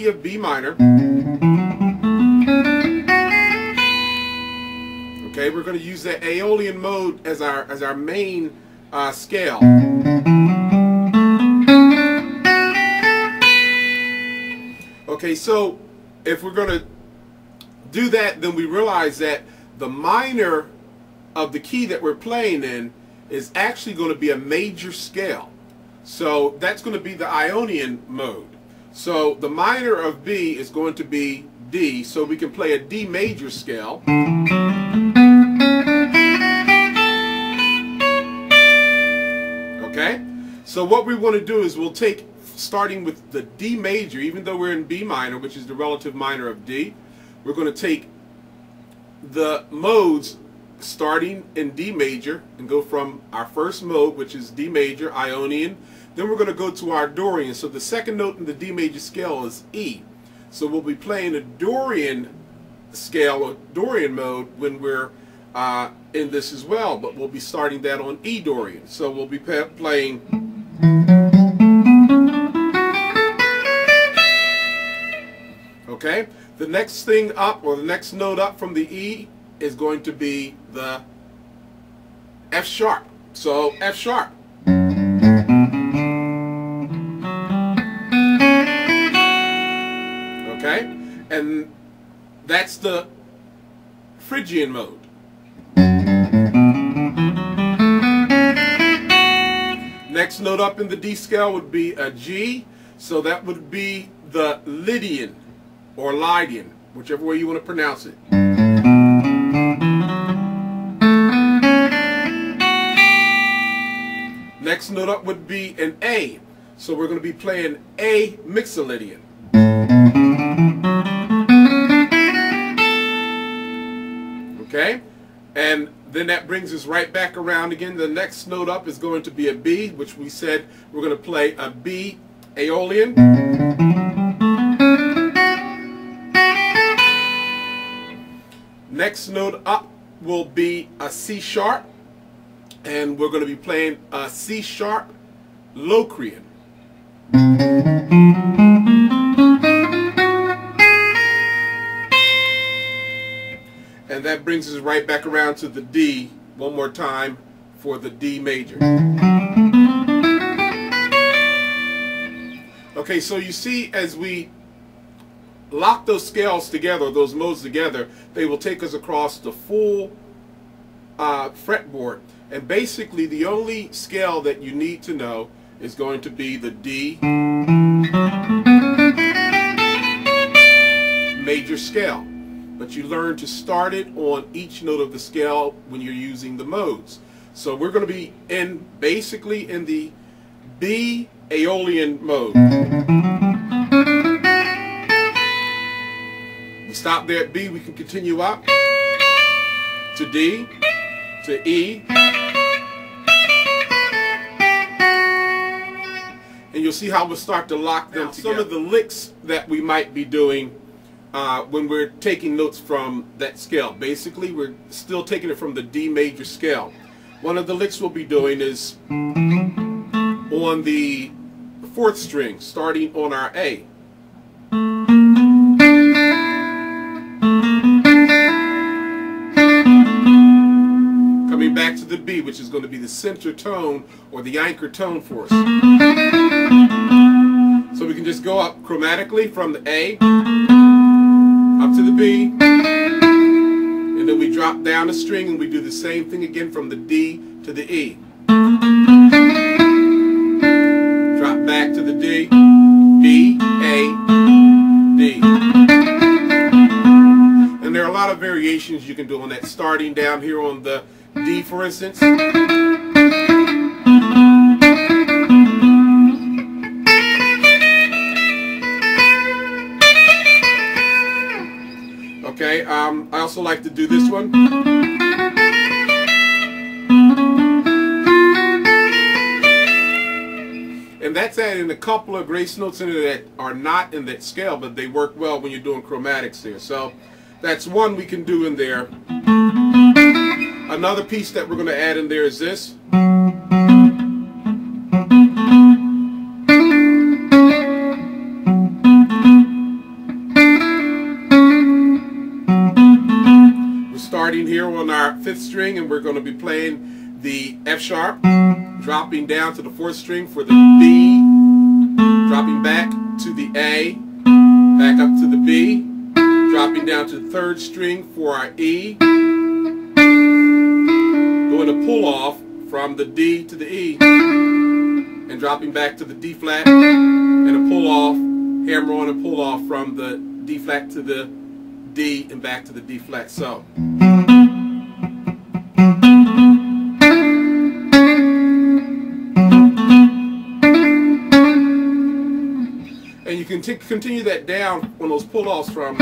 Of B minor. Okay, we're going to use that Aeolian mode as our main scale. Okay, so if we're going to do that, then we realize that the minor of the key that we're playing in is actually going to be a major scale. So that's going to be the Ionian mode. So the minor of B is going to be D, so we can play a D major scale. Okay? So what we want to do is we'll take, starting with the D major, even though we're in B minor, which is the relative minor of D, we're going to take the modes starting in D major and go from our first mode, which is D major, Ionian. Then we're going to go to our Dorian. So the second note in the D major scale is E. So we'll be playing a Dorian scale, or Dorian mode, when we're in this as well. But we'll be starting that on E Dorian. So we'll be playing. Okay? The next thing up, or the next note up from the E, is going to be the F sharp. So F sharp. Okay, and that's the Phrygian mode. Next note up in the D scale would be a G, so that would be the Lydian or Lydian, whichever way you want to pronounce it. Next note up would be an A, so we're going to be playing A Mixolydian. Okay, and then that brings us right back around again. The next note up is going to be a B, which we said we're going to play a B Aeolian. Next note up will be a C sharp, and we're going to be playing a C sharp Locrian. And that brings us right back around to the D one more time for the D major. Okay, so you see, as we lock those scales together, those modes together, they will take us across the full fretboard. And basically the only scale that you need to know is going to be the D major scale. But you learn to start it on each note of the scale when you're using the modes. So we're going to be basically in the B Aeolian mode. We stop there at B, we can continue up to D, to E, and you'll see how we'll start to lock them together. Some of the licks that we might be doing when we're taking notes from that scale. Basically, we're still taking it from the D major scale. One of the licks we'll be doing is on the 4th string, starting on our A. Coming back to the B, which is going to be the center tone or the anchor tone for us. So we can just go up chromatically from the A up to the B, and then we drop down a string and we do the same thing again from the D to the E. Drop back to the D, B, A, D. And there are a lot of variations you can do on that, starting down here on the D, for instance. Okay, Okay, I also like to do this one. And that's adding a couple of grace notes in there that are not in that scale, but they work well when you're doing chromatics here. So that's one we can do in there. Another piece that we're going to add in there is this. We're starting here on our 5th string, and we're going to be playing the F sharp, dropping down to the 4th string for the B, dropping back to the A, back up to the B, dropping down to the 3rd string for our E, doing a pull off from the D to the E, and dropping back to the D flat, and a pull off, hammer on and pull off from the D flat to the D and back to the D flat. So. And you can continue that down on those pull-offs from